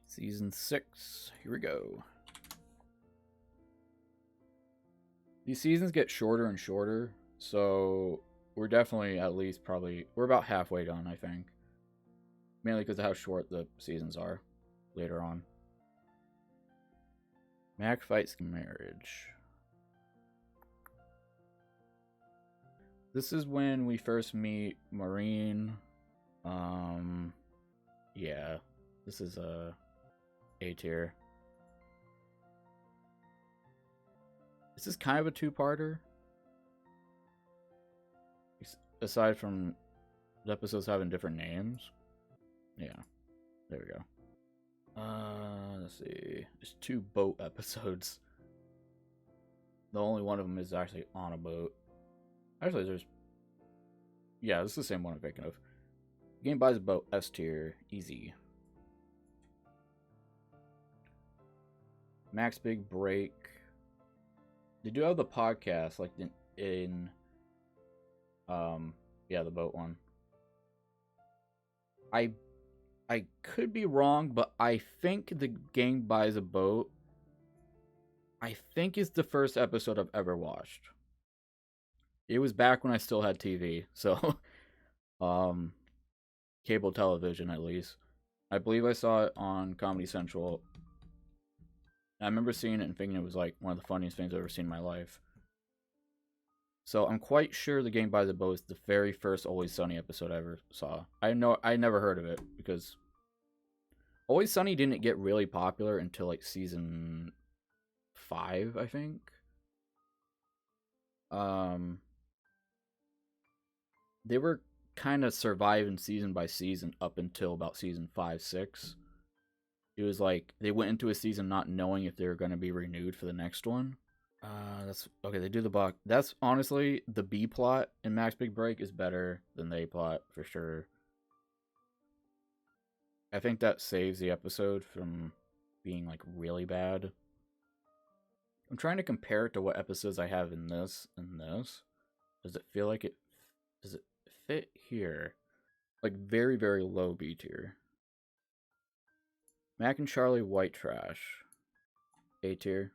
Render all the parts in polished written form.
Season 6. Here we go. These seasons get shorter and shorter, so we're definitely at least we're about halfway done, I think. Mainly because of how short the seasons are later on. Mac fights marriage. This is when we first meet Maureen. Yeah, this is A tier. This is kind of a two-parter. Aside from the episodes having different names. Yeah, there we go. Let's see. There's 2 boat episodes. The only one of them is actually on a boat. Actually, there's... Yeah, this is the same one I'm thinking of. Game buys a boat. S tier. Easy. Max Big Break. They do have the podcast, like in yeah, the boat one. I could be wrong, but I think the Gang Buys a Boat, I think is the first episode I've ever watched. It was back when I still had TV, so cable television at least. I believe I saw it on Comedy Central. I remember seeing it and thinking it was like one of the funniest things I've ever seen in my life. So I'm quite sure the Game Buys a Boat is the very first Always Sunny episode I ever saw. I never heard of it because Always Sunny didn't get really popular until like season 5, I think. They were kind of surviving season by season up until about season 5, 6. It was like they went into a season not knowing if they were going to be renewed for the next one. That's okay. They do the buck. That's honestly the B plot in Max Big Break is better than the A plot for sure. I think that saves the episode from being like really bad. I'm trying to compare it to what episodes I have in this and this. Does it feel like it? Does it fit here? Like very, very low B tier. Mac and Charlie White Trash. A tier.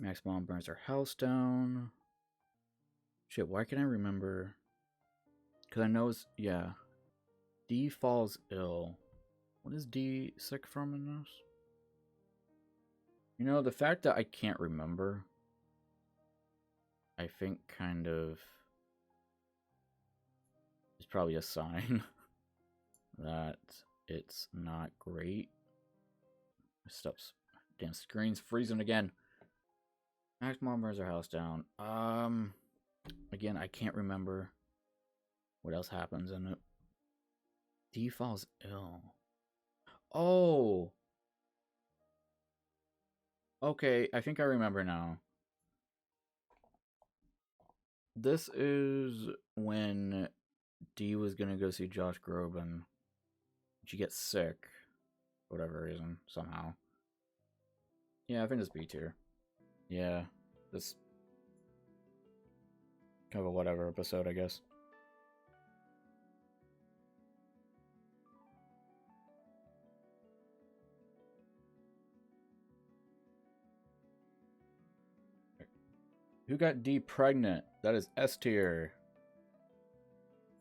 Max Mom burns her house down. Shit, why can't I remember? Because I know it's... Yeah. D falls ill. What is D sick from in this? You know, the fact that I can't remember, I think kind of is probably a sign that it's not great. My stuff's... Damn, screen's freezing again. Max Mom burns her house down. Again, I can't remember what else happens in it. D falls ill. Oh! Okay, I think I remember now. This is when Dee was gonna go see Josh Groban. She gets sick. For whatever reason, somehow. Yeah, I think it's B tier. Yeah, this kind of a whatever episode, I guess. Who got D pregnant? That is S tier.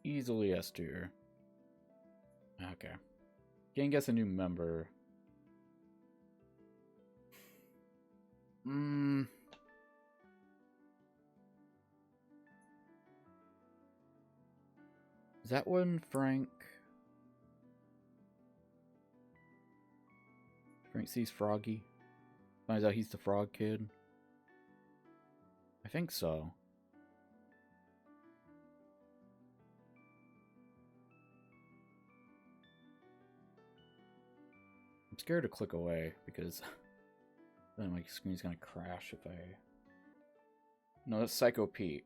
Easily S tier. Okay. Gang gets a new member. Is that when Frank sees Froggy? Finds out he's the frog kid? I think so. I'm scared to click away because then my screen's gonna crash if I... No, that's Psycho Pete.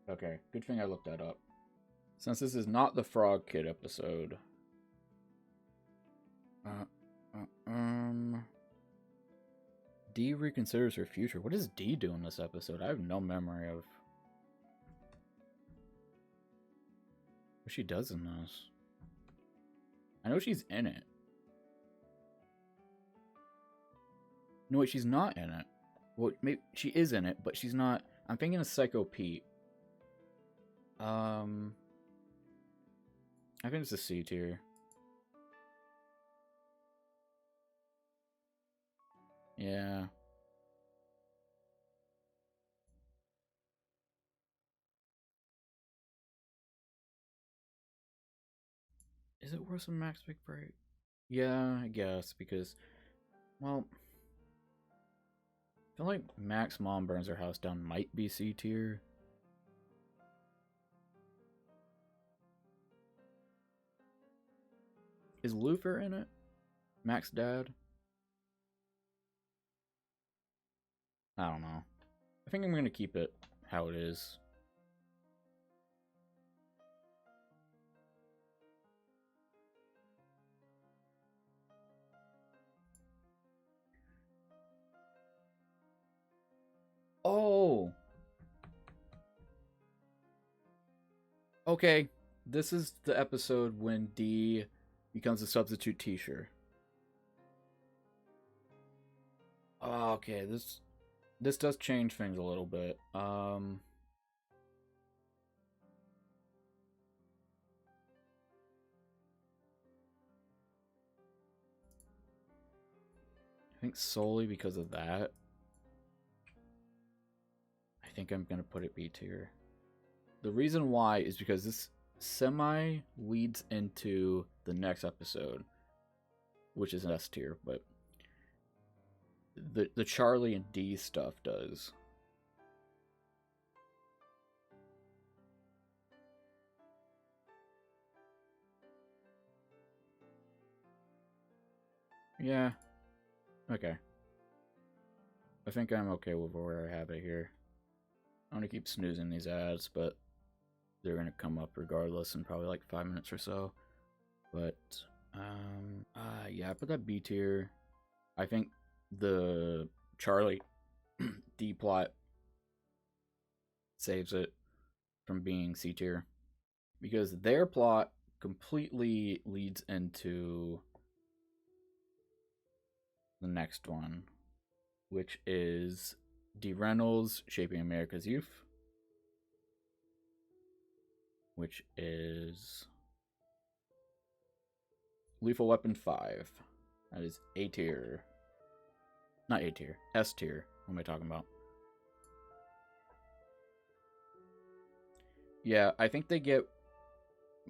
Okay, good thing I looked that up. Since this is not the Frog Kid episode. Dee reconsiders her future. What does Dee do in this episode? I have no memory of what she does in this. I know she's in it. No, wait, she's not in it. Well, maybe she is in it, but she's not. I'm thinking of Psycho Pete. I think it's a C tier. Yeah. Is it worse than Max Big Break? Yeah, I guess, because, well, I feel like Mac's mom burns her house down might be C tier. Is Luther in it? Mac's dad? I don't know. I think I'm gonna keep it how it is. Oh! Okay, this is the episode when D becomes a substitute teacher. Okay, this does change things a little bit. I think solely because of that, I think I'm gonna put it B tier. The reason why is because this semi leads into the next episode, which is an S tier, but the Charlie and D stuff does. Yeah. Okay. I think I'm okay with where I have it here. I'm gonna keep snoozing these ads, but they're gonna come up regardless in probably like 5 minutes or so. But yeah, I put that B tier. I think the Charlie D plot saves it from being C tier because their plot completely leads into the next one, which is D. Reynolds Shaping America's Youth, which is Lethal Weapon 5. That is A tier. Not A tier, S tier. What am I talking about? Yeah, I think they get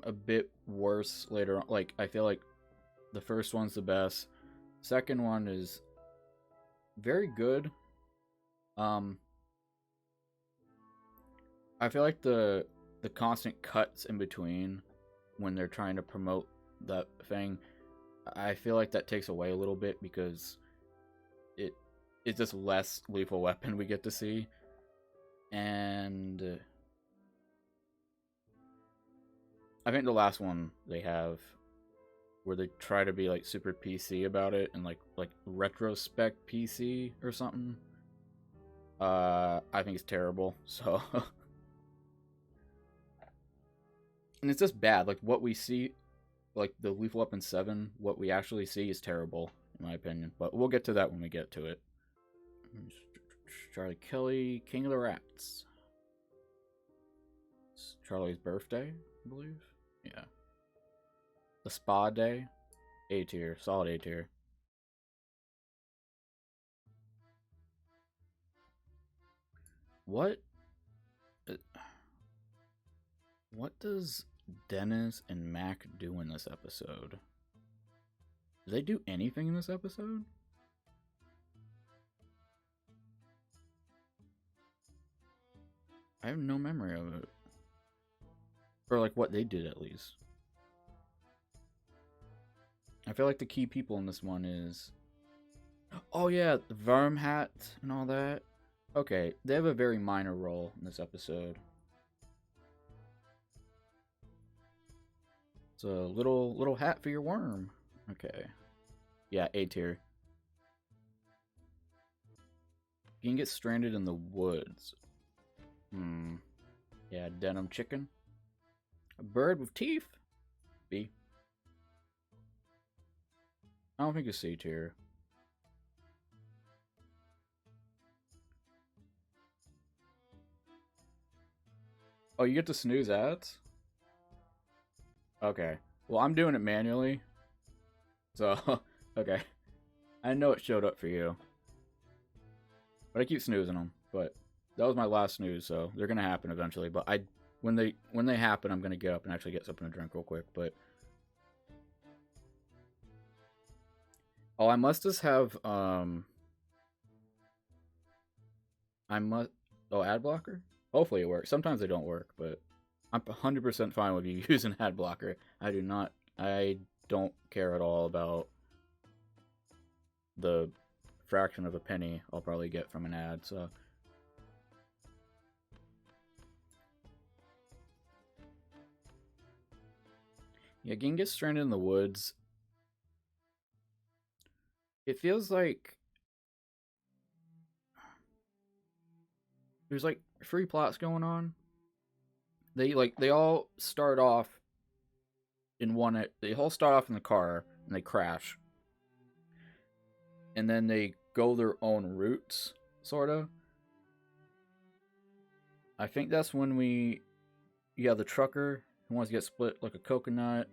a bit worse later on. Like, I feel like the first one's the best. Second one is very good. I feel like the constant cuts in between when they're trying to promote that thing, I feel like that takes away a little bit because it's just less Lethal Weapon we get to see. And I think the last one they have where they try to be like super PC about it and like retrospect PC or something. I think it's terrible. So and it's just bad. Like what we see, like the Lethal Weapon 7, what we actually see is terrible in my opinion. But we'll get to that when we get to it. Charlie Kelly, King of the Rats. It's Charlie's birthday, I believe. Yeah. The Spa Day, A tier, solid A tier. What? What does Dennis and Mac do in this episode? Do they do anything in this episode? I have no memory of it. Or like what they did at least. I feel like the key people in this one is... Oh yeah, the Verm Hat and all that. Okay, they have a very minor role in this episode. It's a little hat for your worm. Okay. Yeah, A tier. You can get stranded in the woods. Yeah, denim chicken. A bird with teeth. B. I don't think it's C tier. Oh, you get to snooze ads? Okay. Well, I'm doing it manually. So, okay. I know it showed up for you. But I keep snoozing them. But that was my last snooze, so they're gonna happen eventually. But when they happen, I'm gonna get up and actually get something to drink real quick. But oh, I must just have I must ad blocker. Hopefully it works. Sometimes they don't work, but I'm 100% fine with you using ad blocker. I don't care at all about the fraction of a penny I'll probably get from an ad. So yeah, getting get stranded in the woods. It feels like there's like three plots going on. They all start off in one. They all start off in the car and they crash, and then they go their own routes, sort of. I think that's when the trucker who wants to get split like a coconut.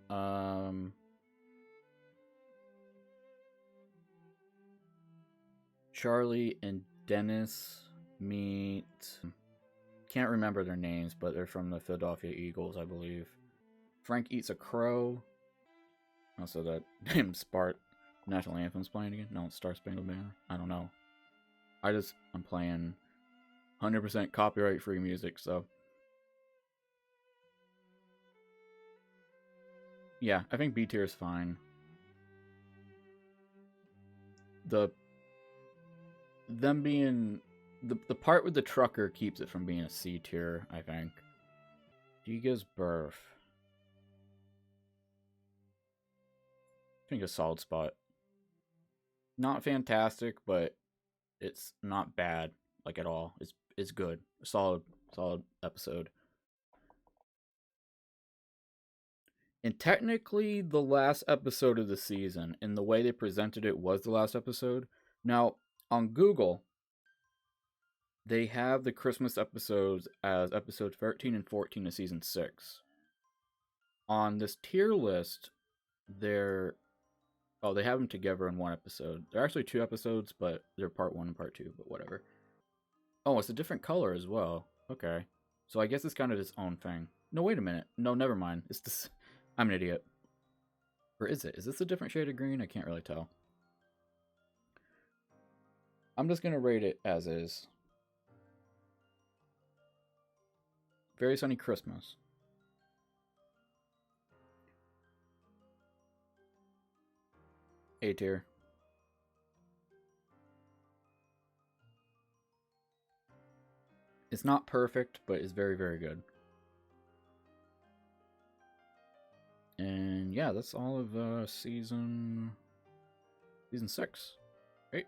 Charlie and Dennis meet. Can't remember their names, but they're from the Philadelphia Eagles, I believe. Frank eats a crow. Also, that damn Spart national anthem's playing again. No, it's Star Spangled Banner. I don't know. I'm playing 100% copyright free music, so yeah, I think B tier is fine. Them being the part with the trucker keeps it from being a C tier, I think. He gives birth. I think a solid spot. Not fantastic, but it's not bad, like at all. It's good. A solid episode. And technically the last episode of the season, and the way they presented it was the last episode. Now, on Google, they have the Christmas episodes as episodes 13 and 14 of season 6. On this tier list, they have them together in one episode. They're actually 2 episodes, but they're part 1 and part 2, but whatever. Oh, it's a different color as well. Okay. So I guess it's kind of its own thing. No, wait a minute. No, never mind. It's this. I'm an idiot. Or is it? Is this a different shade of green? I can't really tell. I'm just going to rate it as is. Very Sunny Christmas. A tier. It's not perfect, but it's very, very good. And yeah, that's all of season 6. Right?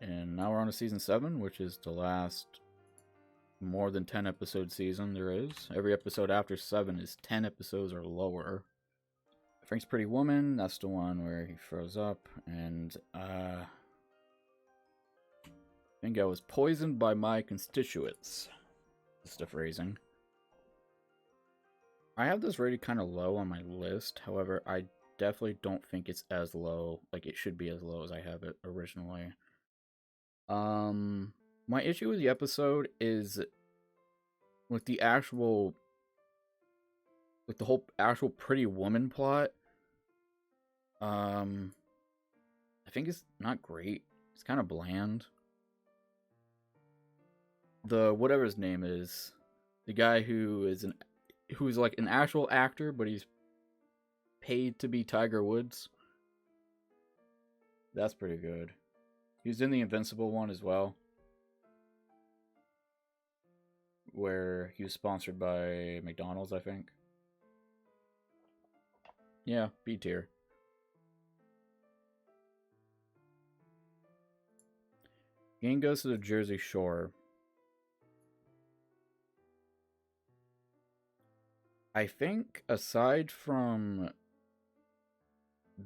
And now we're on to season 7, which is the last more than 10 episode season there is. Every episode after 7 is 10 episodes or lower. Frank's Pretty Woman, that's the one where he froze up, and I think I was poisoned by my constituents. Just a phrasing. I have this rated kind of low on my list, however, I definitely don't think it's as low, like it should be as low as I have it originally. My issue with the episode is with the whole actual Pretty Woman plot. I think it's not great. It's kind of bland. Whatever his name is, the guy who's like an actual actor, but he's paid to be Tiger Woods. That's pretty good. He was in the Invincible one as well, where he was sponsored by McDonald's, I think. Yeah, B tier. Gang goes to the Jersey Shore. I think aside from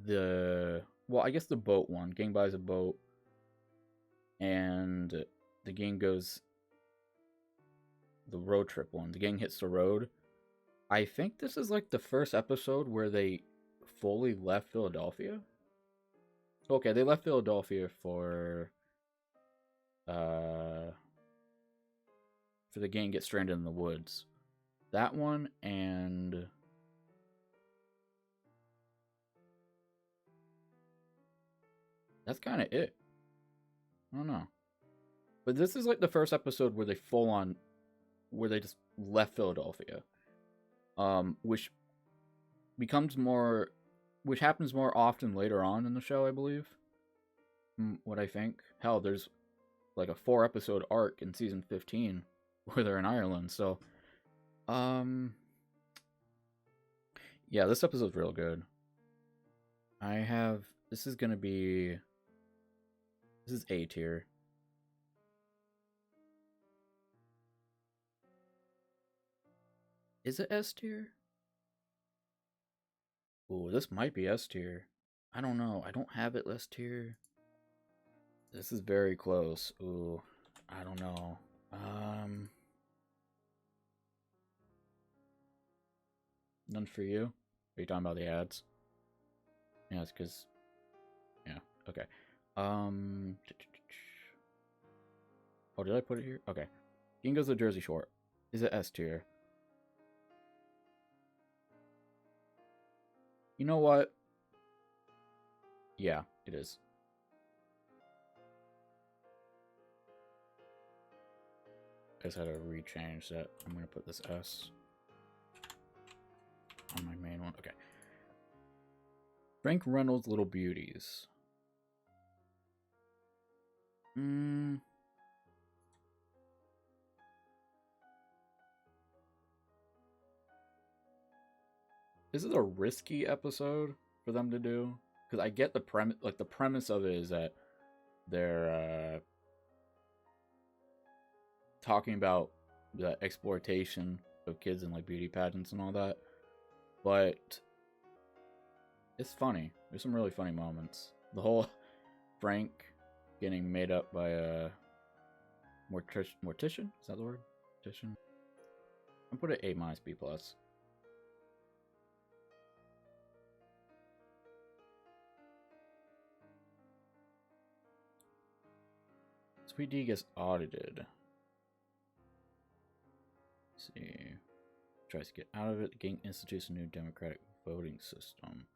well, I guess the boat one, gang buys a boat, and the gang goes the road trip one. The gang hits the road. I think this is like the first episode where they fully left Philadelphia. Okay, they left Philadelphia uh for the gang get stranded in the woods. That one, and that's kind of it. I don't know. But this is like the first episode where they where they just left Philadelphia. Which becomes more, which happens more often later on in the show, I believe. What I think. Hell, there's like a 4-episode arc in season 15 where they're in Ireland. So, yeah, this episode's real good. This is A tier. Is it S tier? Ooh, this might be S tier. I don't know. I don't have it S tier. This is very close. Ooh, I don't know. None for you? Are you talking about the ads? Yeah, it's because... Yeah, okay. Oh, did I put it here? Okay. Gingo's the Jersey Shore. Is it S tier? You know what? Yeah, it is. I just had to rechange that. I'm going to put this S on my main one. Okay. Frank Reynolds' Little Beauties. This is a risky episode for them to do, because I get the premise. Like, the premise of it is that they're talking about the exploitation of kids in like beauty pageants and all that, but it's funny. There's some really funny moments. The whole Frank getting made up by a mortician. Is that the word? Mortician. I'm put it A minus B plus. Sweet D gets audited. Let's see. Tries to get out of it. The gang institutes a new democratic voting system.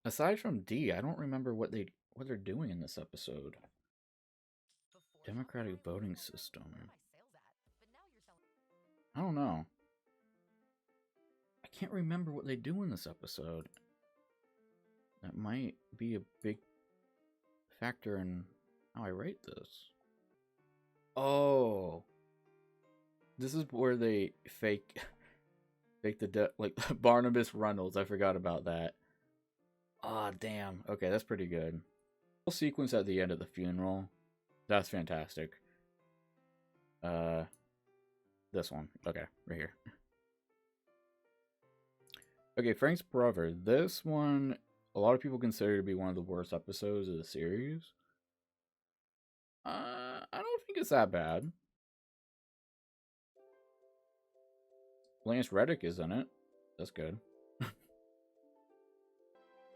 Aside from D, I don't remember what they're doing in this episode. Democratic voting system. I don't know. I can't remember what they do in this episode. That might be a big factor in how I rate this. Oh, this is where they fake the death, like Barnabas Reynolds. I forgot about that. Ah, damn. Okay, that's pretty good. Whole sequence at the end of the funeral. That's fantastic. This one. Okay, right here. Okay, Frank's brother. This one, a lot of people consider to be one of the worst episodes of the series. I don't think it's that bad. Lance Reddick is in it. That's good.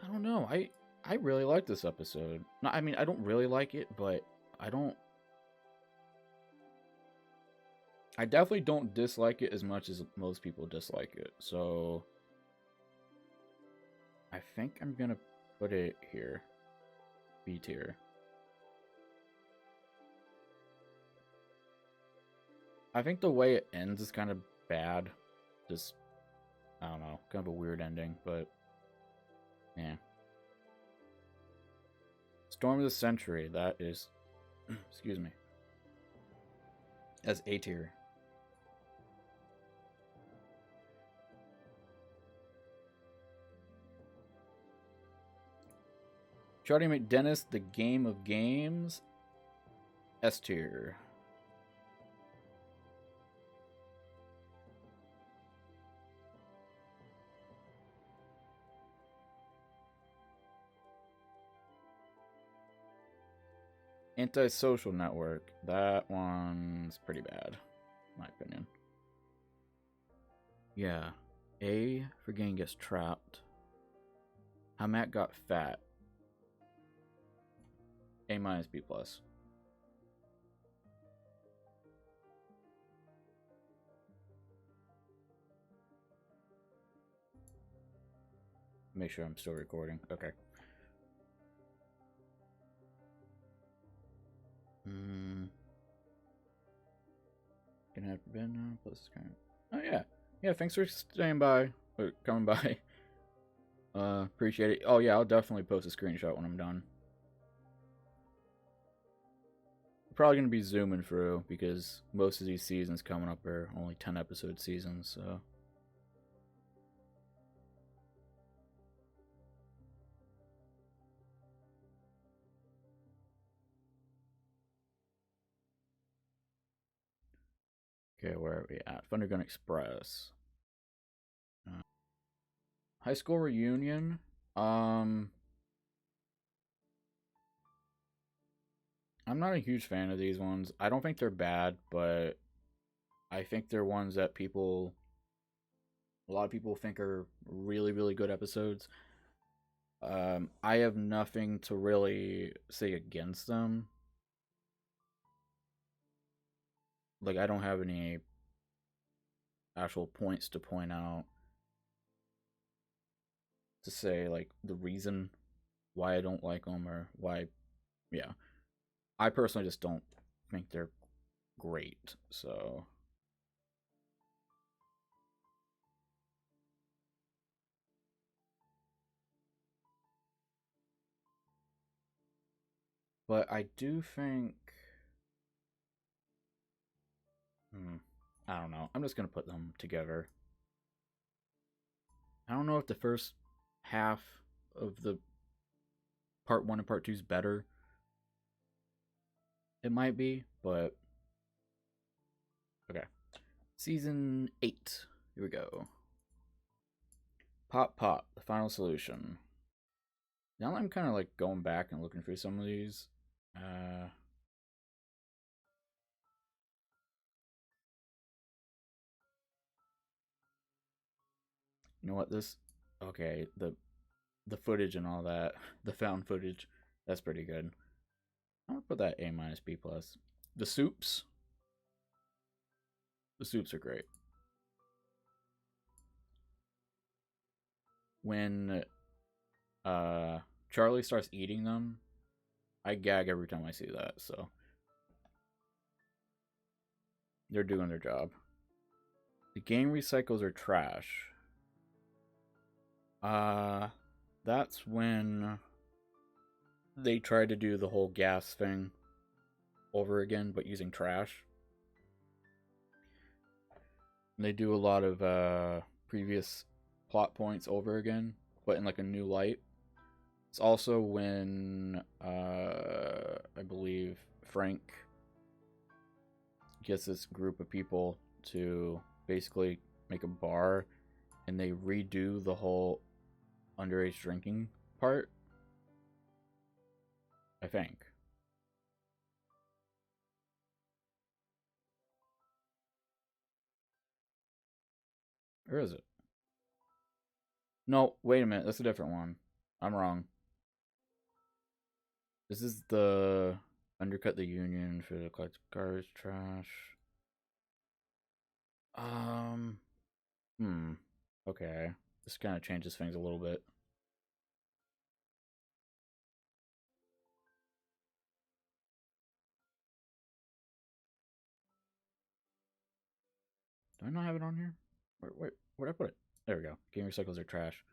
I don't know. I really like this episode. No, I mean, I don't really like it, but I definitely don't dislike it as much as most people dislike it. So I think I'm gonna put it here. B tier. I think the way it ends is kind of bad. Just, I don't know, kind of a weird ending, but yeah. Storm of the Century, that is, excuse me, that's A tier. Charlie McDennis, The Game of Games, S tier. Antisocial Network. That one's pretty bad, in my opinion. Yeah. A for Gang gets trapped. How Matt got fat. A minus B plus. Make sure I'm still recording. Okay. Gonna have been now. Plus kind of. Oh yeah, yeah. Thanks for staying by or coming by. Appreciate it. Oh yeah, I'll definitely post a screenshot when I'm done. I'm probably gonna be zooming through because most of these seasons coming up are only 10-episode seasons, so. Okay, where are we at? Thundergun Express. High school reunion. I'm not a huge fan of these ones. I don't think they're bad, but I think they're ones that a lot of people think are really, really good episodes. I have nothing to really say against them. Like, I don't have any actual points to point out to say, like, the reason why I don't like them or why, yeah. I personally just don't think they're great, so. But I do think. I don't know. I'm just gonna put them together. I don't know if the first half of the part 1 and part 2 is better. It might be, but okay. Season 8. Here we go. Pop Pop, the final solution. Now that I'm kind of like going back and looking through some of these, you know what, okay, the footage and all that, the found footage, that's pretty good. I'm gonna put that A minus B plus. The soups are great. When Charlie starts eating them, I gag every time I see that, so they're doing their job. The game recycles are trash. That's when they tried to do the whole gas thing over again, but using trash. And they do a lot of previous plot points over again, but in like a new light. It's also when I believe Frank gets this group of people to basically make a bar, and they redo the whole underage drinking part, I think. Or is it? No, wait a minute. That's a different one. I'm wrong. This is the undercut the union for the collective garbage trash. Um. Okay. This kind of changes things a little bit. Do I not have it on here? Where'd I put it? There we go. Game recycles are trash.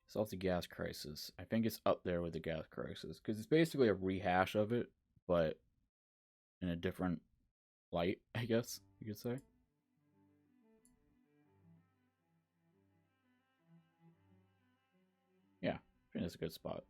Solve the gas crisis. I think it's up there with the gas crisis because it's basically a rehash of it, but in a different light, I guess you could say. Yeah, I think that's a good spot.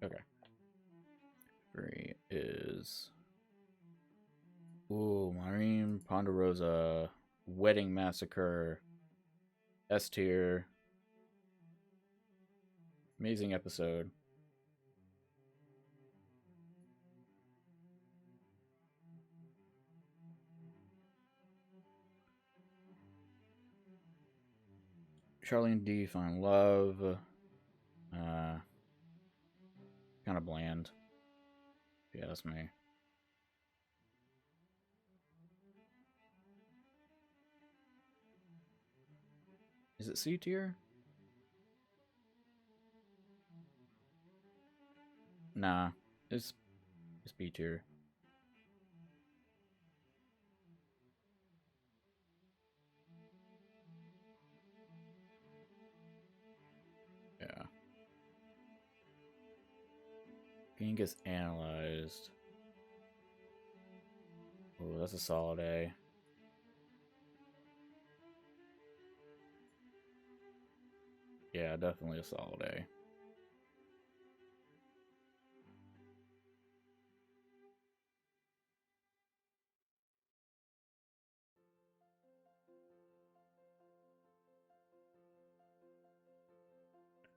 Okay. is. Ooh, Marine Ponderosa, Wedding Massacre, S tier. Amazing episode. Charlene D, Find Love. Kind of bland. Yeah, that's me. Is it C tier? Nah, it's B tier. Yeah. Game gets analyzed. Oh, that's a solid A. Yeah, definitely a solid A.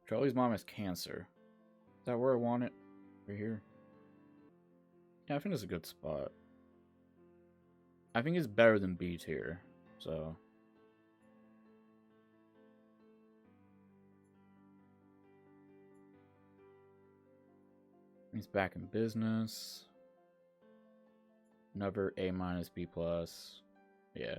Charlie's mom has cancer. Is that where I want it? Right here? Yeah, I think it's a good spot. I think it's better than B tier, so. He's back in business. Another A minus B plus. Yeah.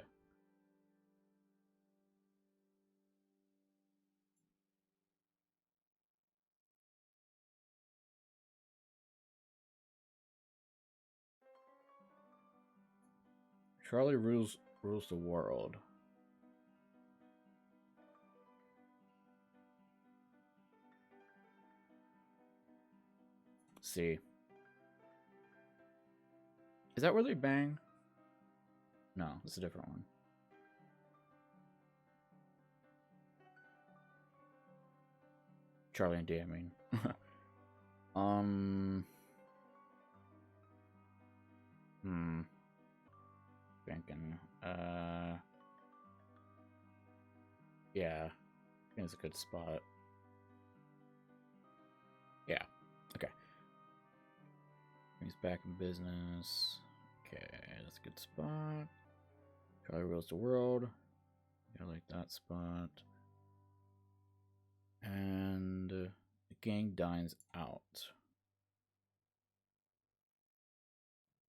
Charlie rules the world. C. Is that where they bang? No, it's a different one. Charlie and D, I mean. Thinking. Yeah. I think it's a good spot. Yeah. Okay. He's back in business. Okay, that's a good spot. Charlie rules the world. I like that spot. And the gang dines out.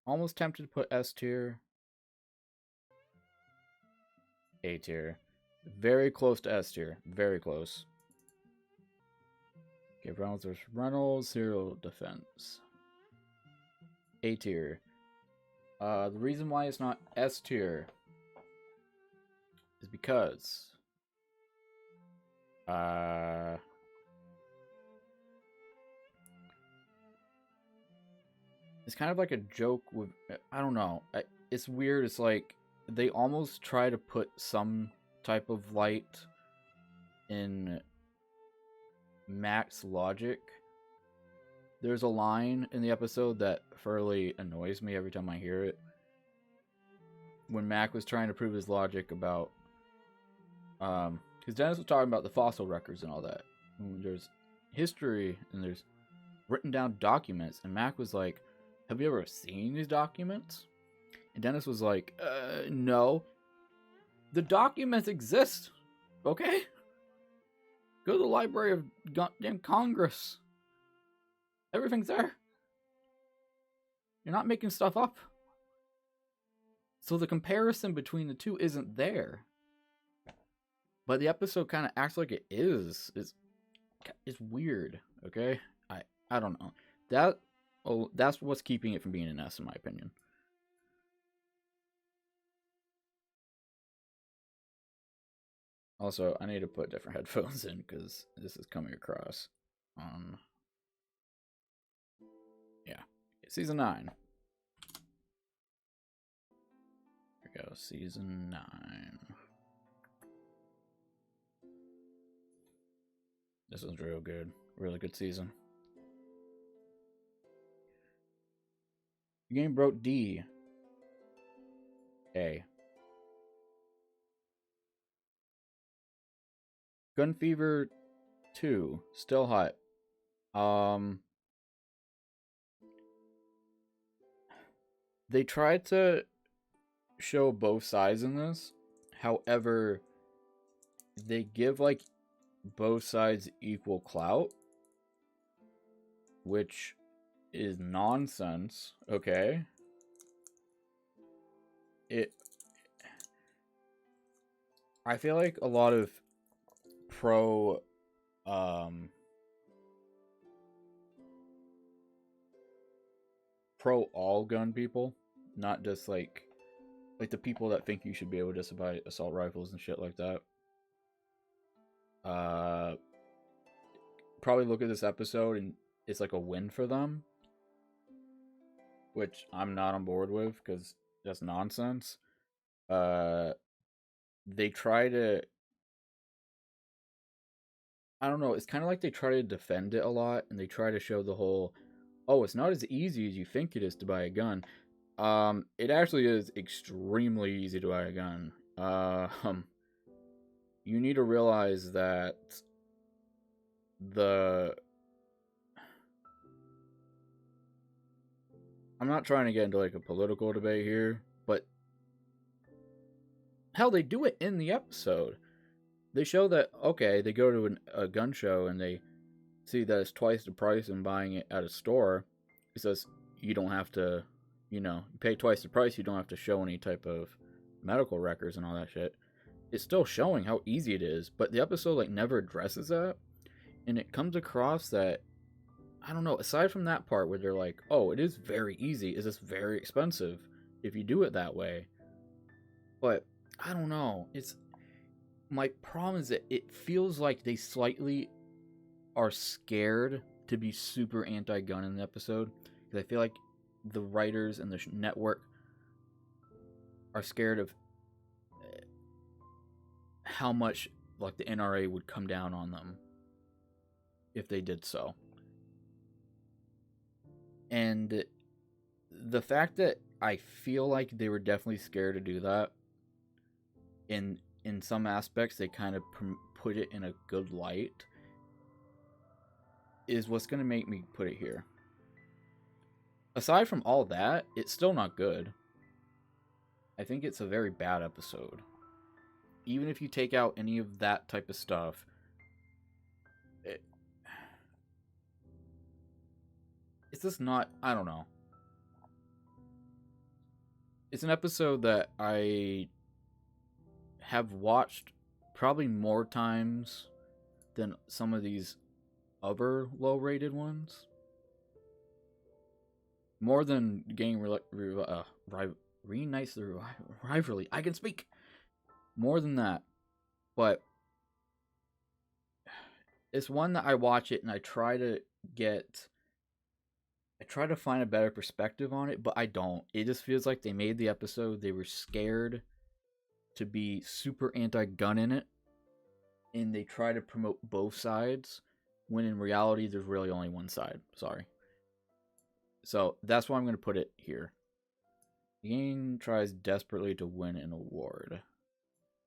Almost tempted to put S tier. A tier. Very close to S tier. Very close. Okay, Reynolds versus Reynolds. Serial defense. A tier. The reason why it's not S tier is because it's kind of like a joke with, I don't know. It's weird. It's like they almost try to put some type of light in Mac's logic. There's a line in the episode that fairly annoys me every time I hear it. When Mac was trying to prove his logic about, because Dennis was talking about the fossil records and all that. And there's history and there's written down documents, and Mac was like, "Have you ever seen these documents?" And Dennis was like, "No. The documents exist, okay? Go to the Library of goddamn Congress. Everything's there. You're not making stuff up." So the comparison between the two isn't there. But the episode kind of acts like it is. It's weird, okay? I don't know. That's what's keeping it from being an S, in my opinion. Also, I need to put different headphones in because this is coming across on. Yeah, season 9. Here we go, season 9. This is real good. Really good season. The game broke D. A. Gun Fever 2. Still hot. They tried to show both sides in this. However, they give like both sides equal clout, which is nonsense. Okay. I feel like a lot of pro all gun people, not just like the people that think you should be able to just buy assault rifles and shit like that, probably look at this episode and it's like a win for them, which I'm not on board with because that's nonsense. They try to, I don't know, it's kind of like they try to defend it a lot, and they try to show the whole, oh, it's not as easy as you think it is to buy a gun. It actually is extremely easy to buy a gun. You need to realize that I'm not trying to get into like a political debate here, but hell, they do it in the episode. They show that, okay, they go to a gun show and they see that it's twice the price in buying it at a store. It says you don't have to, you pay twice the price, you don't have to show any type of medical records and all that shit. It's still showing how easy it is, but the episode like never addresses that. And it comes across that, I don't know, aside from that part where they're like, oh, it is very easy, it's just very expensive if you do it that way. But I don't know, my problem is that it feels like they slightly are scared to be super anti-gun in the episode, because I feel like the writers and the network are scared of how much like the NRA would come down on them if they did so. And the fact that I feel like they were definitely scared to do that, in some aspects they kind of put it in a good light, is what's going to make me put it here. Aside from all that, it's still not good. I think it's a very bad episode. Even if you take out any of that type of stuff, it's just not, I don't know. It's an episode that I have watched probably more times than some of these other low-rated ones. More than Gang Reunites the Rivalry. I can speak! More than that. But it's one that I watch it and I try to find a better perspective on it, but I don't. It just feels like they made the episode, they were scared to be super anti-gun in it, and they try to promote both sides, when in reality there's really only one side. Sorry. So that's why I'm going to put it here. The game tries desperately to win an award.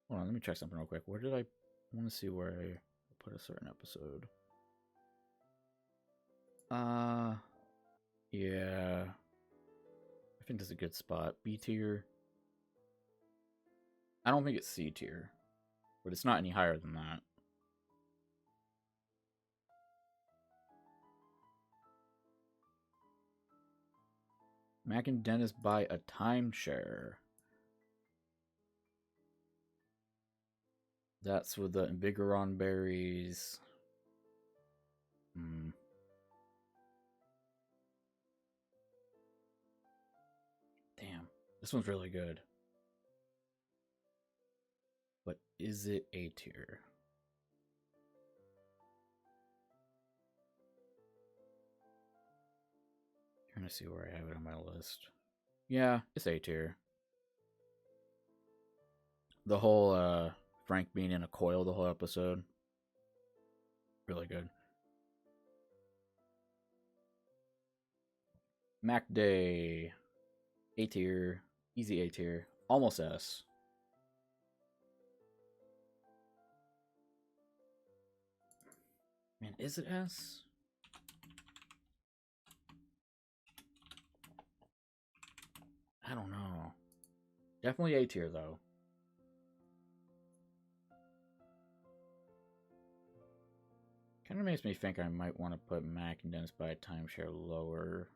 Hold on, let me check something real quick. Where did I want to see where I put a certain episode? Yeah. I think this is a good spot. B tier. I don't think it's C tier, but it's not any higher than that. Mac and Dennis buy a timeshare. That's with the Invigoron berries. Damn, this one's really good. But is it A tier? Trying to see where I have it on my list. Yeah, it's A tier. The whole Frank being in a coil the whole episode. Really good. Mac Day. A tier. Easy A tier. Almost S. Man, is it S? I don't know. Definitely A tier, though. Kind of makes me think I might want to put Mac and Dennis by timeshare lower.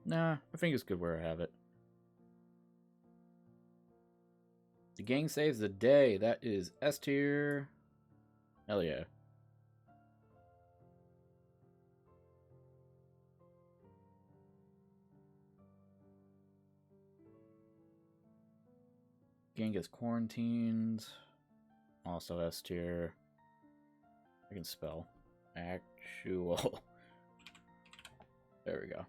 Nah, I think it's good where I have it. The gang saves the day. That is S tier. Hell yeah. Gang gets quarantined. Also S tier. I can spell. Actual. There we go.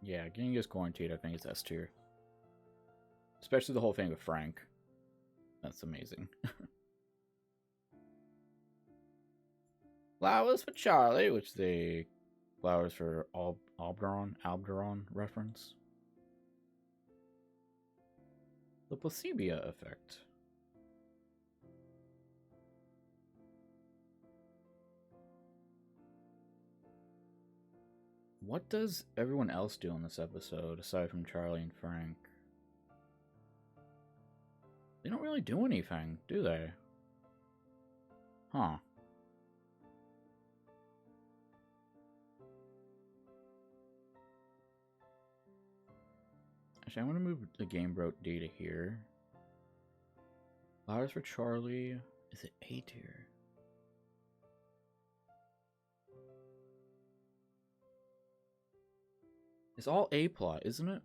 Yeah, gang gets quarantined. I think it's S tier. Especially the whole thing with Frank. That's amazing. Flowers for Charlie, which the flowers for Alberon reference. The placebo effect. What does everyone else do in this episode aside from Charlie and Frank? They don't really do anything, do they? Huh. Actually, I want to move the game broke data here. Flowers for Charlie. Is it A tier? It's all A plot, isn't it?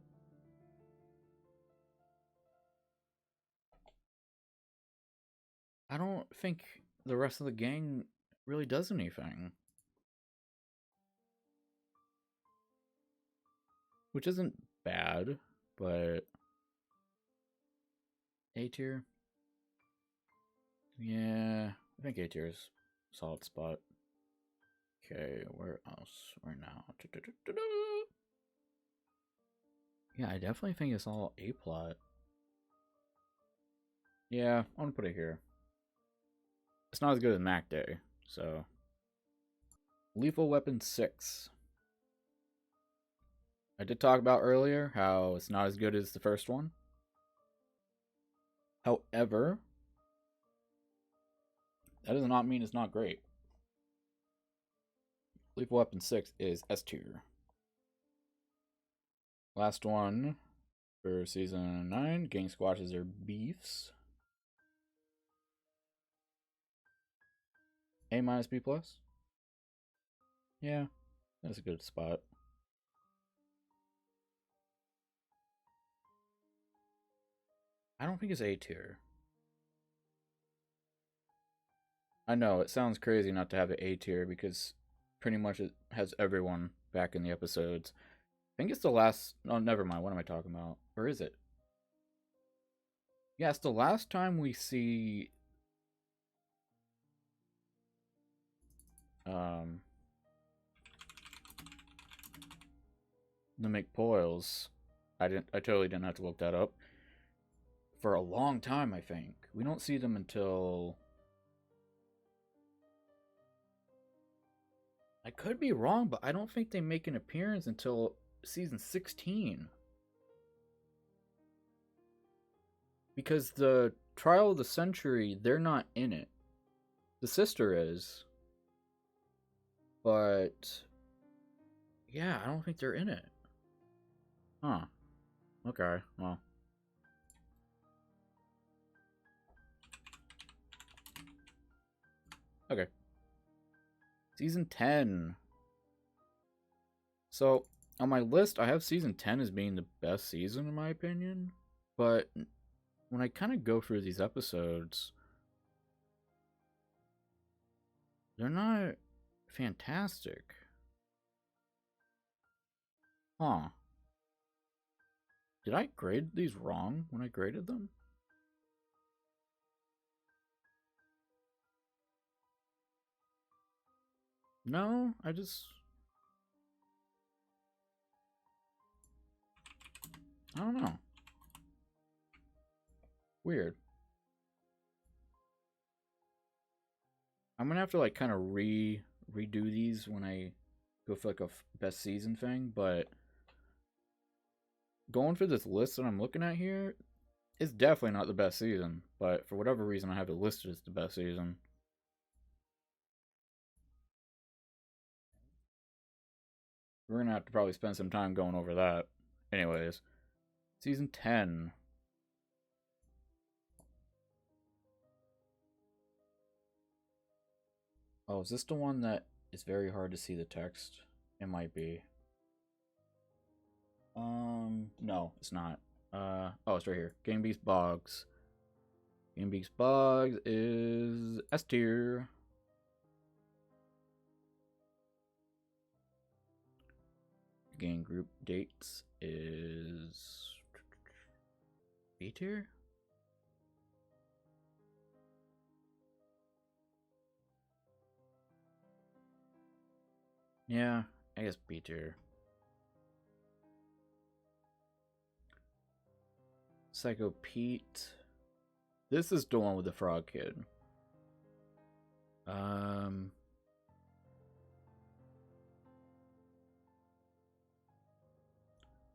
I don't think the rest of the gang really does anything. Which isn't bad, but A tier? Yeah, I think A tier is a solid spot. Okay, where else? Where now? Yeah, I definitely think it's all A plot. Yeah, I want to put it here. It's not as good as Mac Day, so. Lethal Weapon 6. I did talk about earlier how it's not as good as the first one. However, that does not mean it's not great. Lethal Weapon 6 is S tier. Last one for season 9. Gang squashes their beefs. A minus B plus. Yeah, that's a good spot. I don't think it's A tier. I know it sounds crazy not to have it A tier because pretty much it has everyone back in the episodes. I think it's the last. Oh, never mind. What am I talking about? Or is it? Yeah, it's the last time we see. The McPoyles. I totally didn't have to look that up. For a long time, I think. We don't see them until. I could be wrong, but I don't think they make an appearance until season 16. Because the Trial of the Century, they're not in it. The sister is. But. Yeah, I don't think they're in it. Huh. Okay, well. Okay. Season 10. So, on my list, I have season 10 as being the best season, in my opinion. But when I kind of go through these episodes, they're not fantastic. Huh. Did I grade these wrong when I graded them? No, I don't know. Weird. I'm gonna have to like kind of redo these when I go for like a best season thing, but going for this list that I'm looking at here, it's definitely not the best season, but for whatever reason I have it listed as the best season. We're gonna have to probably spend some time going over that. Anyways, season 10. Oh, is this the one that is very hard to see the text? It might be. No, it's not. Oh, it's right here. Game Beast Bogs. Game Beast Bogs is S tier. Game group dates is B tier. Yeah, I guess B tier. Psycho Pete. This is the one with the frog kid. I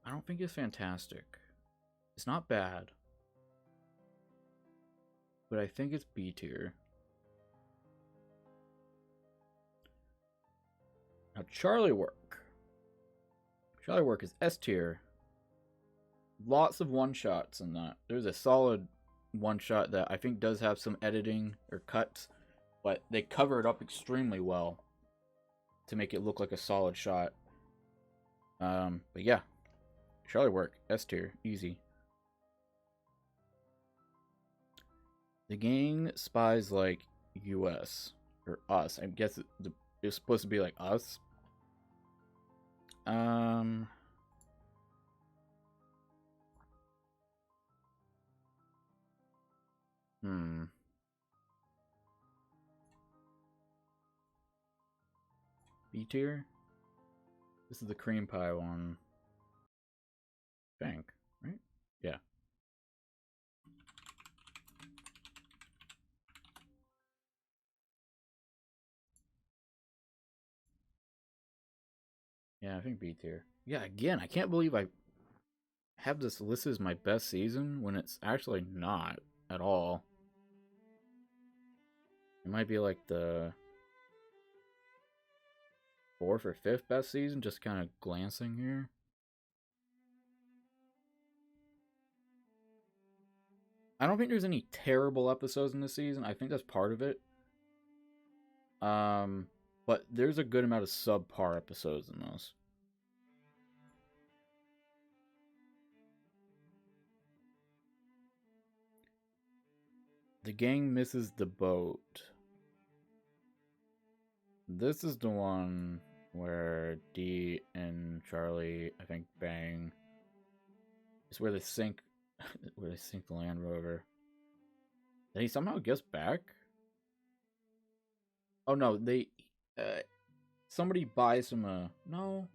don't think it's fantastic. It's not bad. But I think it's B tier. Now Charlie Work. Charlie Work is S tier. Lots of one-shots in that. There's a solid one-shot that I think does have some editing or cuts, but they cover it up extremely well to make it look like a solid shot. But yeah, Charlie Work, S tier, easy. The gang spies like US or us. I guess it's supposed to be like us. B tier. This is the cream pie one. Bank, right? Yeah. Yeah, I think B tier. Yeah, again, I can't believe I have this listed as my best season when it's actually not at all. It might be like the 4th or 5th best season, just kind of glancing here. I don't think there's any terrible episodes in this season. I think that's part of it. But there's a good amount of subpar episodes in this. The gang misses the boat. This is the one where Dee and Charlie, I think, bang. It's where they sink, the Land Rover. Then he somehow gets back. Oh no, somebody buys him a no,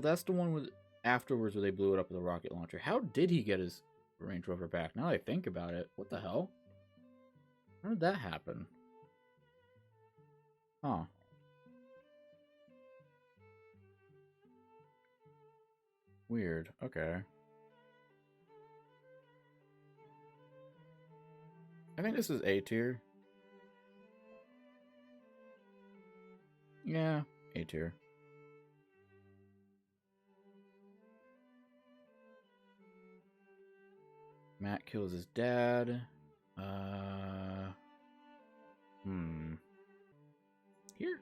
that's the one with afterwards where they blew it up with a rocket launcher. How did he get his Range Rover back? Now that I think about it, what the hell? How did that happen? Huh. Weird. Okay. I think this is A tier. Yeah, A tier. Matt kills his dad. Here?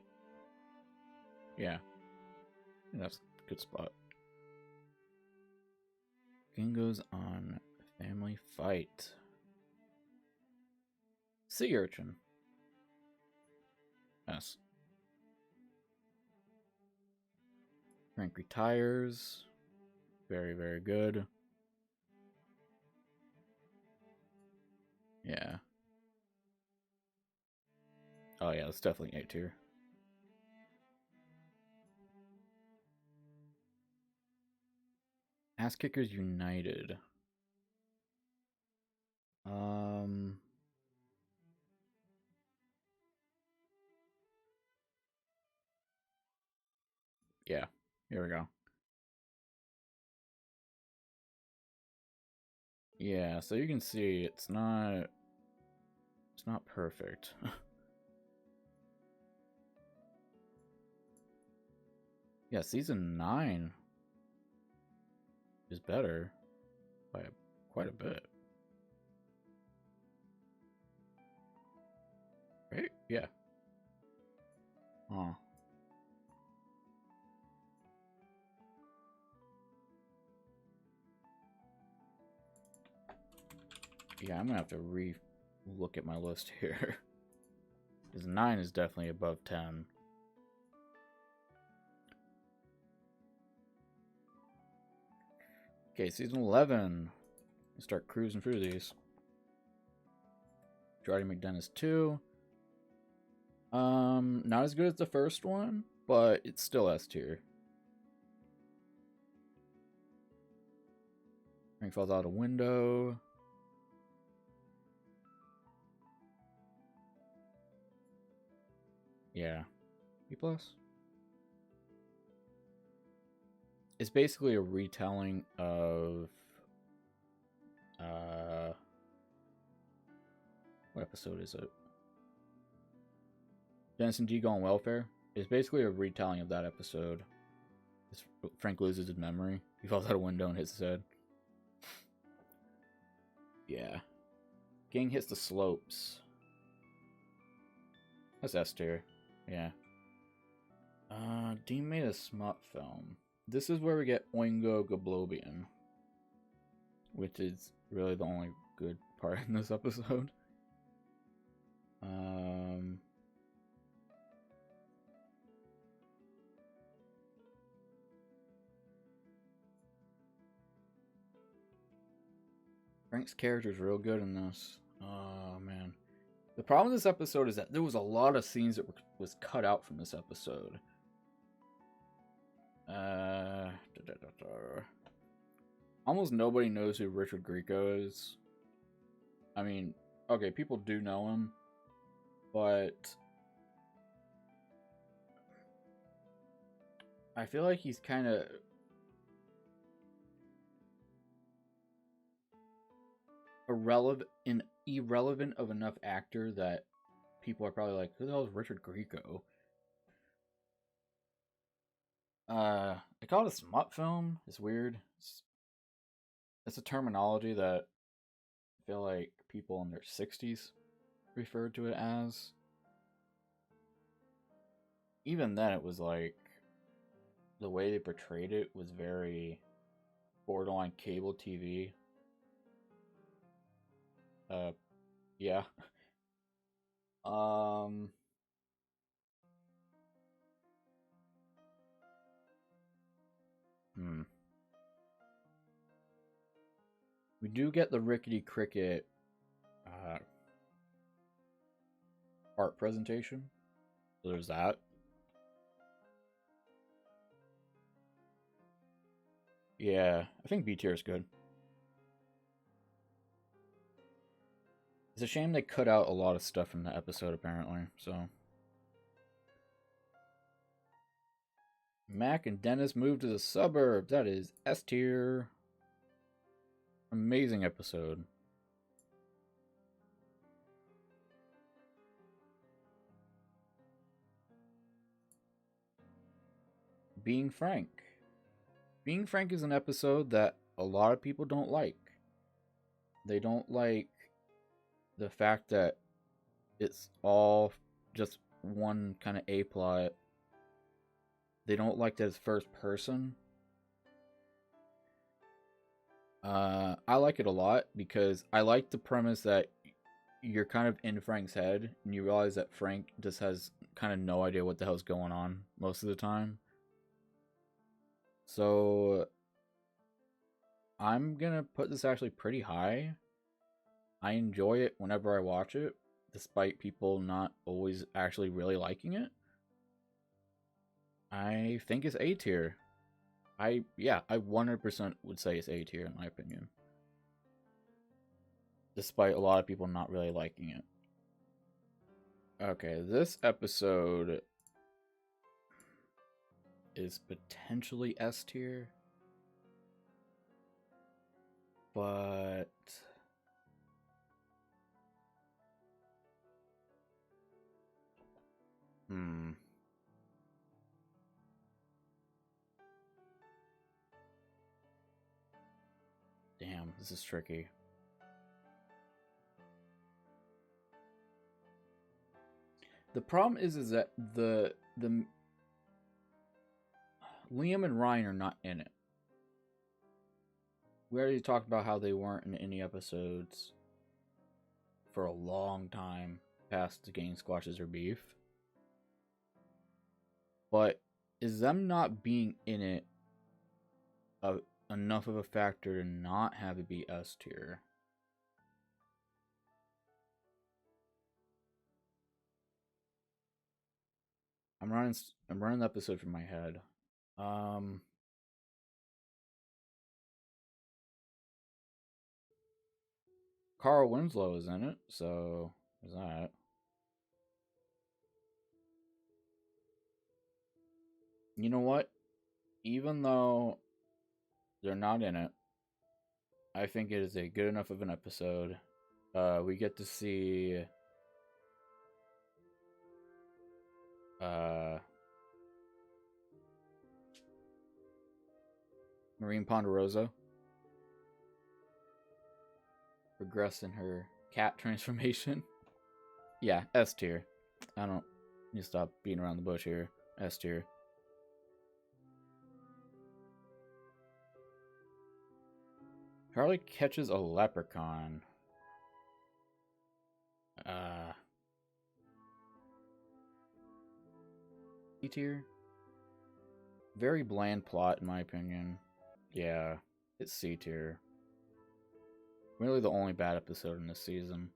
Yeah. That's a good spot. Gang goes on family fight. Sea urchin. Yes. Frank retires. Very, very good. Yeah. Oh yeah, it's definitely A tier. Ass Kickers United. Yeah. Here we go. Yeah, so you can see it's not perfect. Yeah, season 9 is better by quite a bit. Right? Yeah. Huh. Yeah, I'm gonna have to look at my list here. Because 9 is definitely above 10. Okay, season 11. Let's start cruising through these. Jody McDennis 2. Not as good as the first one, but it's still S tier. Frank falls out a window. Yeah. B+. It's basically a retelling of what episode is it? Dennis and Dee go on welfare. It's basically a retelling of that episode. Frank loses his memory. He falls out a window and hits his head. Yeah. Gang hits the slopes. That's S tier. Yeah. Dean made a smut film. This is where we get Oingo Goblobian, which is really the only good part in this episode. Frank's character is real good in this. Oh man, the problem with this episode is that there was a lot of scenes that was cut out from this episode. Almost nobody knows who Richard Grieco is. I mean, okay, people do know him, but I feel like he's kind of irrelevant of enough actor that people are probably like, who the hell is Richard Grieco? They call it a smut film. It's weird. It's a terminology that I feel like people in their 60s referred to it as. Even then, it was like the way they portrayed it was very borderline cable TV. Yeah. We do get the Rickety Cricket art presentation. So there's that. Yeah, I think B tier is good. It's a shame they cut out a lot of stuff from the episode, apparently, so. Mac and Dennis move to the suburbs. That is S tier. Amazing episode. Being Frank. Being Frank is an episode that a lot of people don't like. They don't like the fact that it's all just one kind of A plot. They don't like that it's first person. I like it a lot because I like the premise that you're kind of in Frank's head and you realize that Frank just has kind of no idea what the hell's going on most of the time. So I'm gonna put this actually pretty high. I enjoy it whenever I watch it, despite people not always actually really liking it. I think it's A tier. I 100% would say it's A tier in my opinion. Despite a lot of people not really liking it. Okay, this episode is potentially S tier. But damn, this is tricky. The problem is that the Liam and Ryan are not in it. We already talked about how they weren't in any episodes for a long time past the Gang Squashes or Beef. But is them not being in it enough of a factor to not have it be S tier? I'm running the episode from my head. Carl Winslow is in it, so there's that. You know what? Even though they're not in it, I think it is a good enough of an episode. We get to see Marine Ponderosa progress in her cat transformation. Yeah, S tier. I don't need to stop beating around the bush here. S tier. Charlie catches a leprechaun. C tier. Very bland plot in my opinion. Yeah, it's C tier. Really the only bad episode in this season.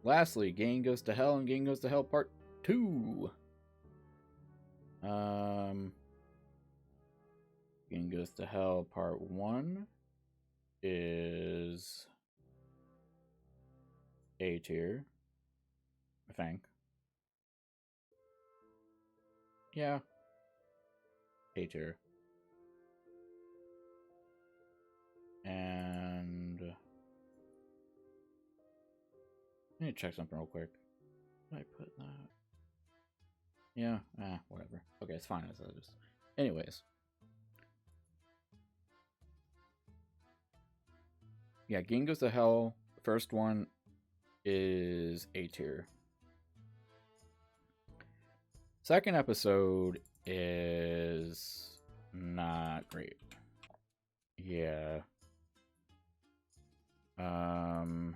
Lastly, Gang Goes to Hell and Gang Goes to Hell Part 2. Gang Goes to Hell Part 1 is A tier, I think. Yeah, A tier. And I need to check something real quick. Did I put that? Yeah, whatever. Okay, it's fine as it is. Anyways. Yeah, Gang Goes to Hell, first one is A tier. Second episode is not great. Yeah. Gang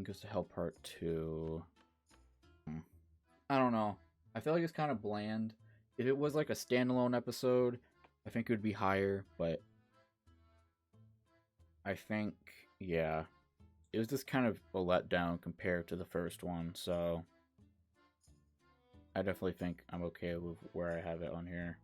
Goes to Hell Part 2. I don't know. I feel like it's kind of bland. If it was like a standalone episode, I think it would be higher, but I think, yeah, it was just kind of a letdown compared to the first one, so I definitely think I'm okay with where I have it on here.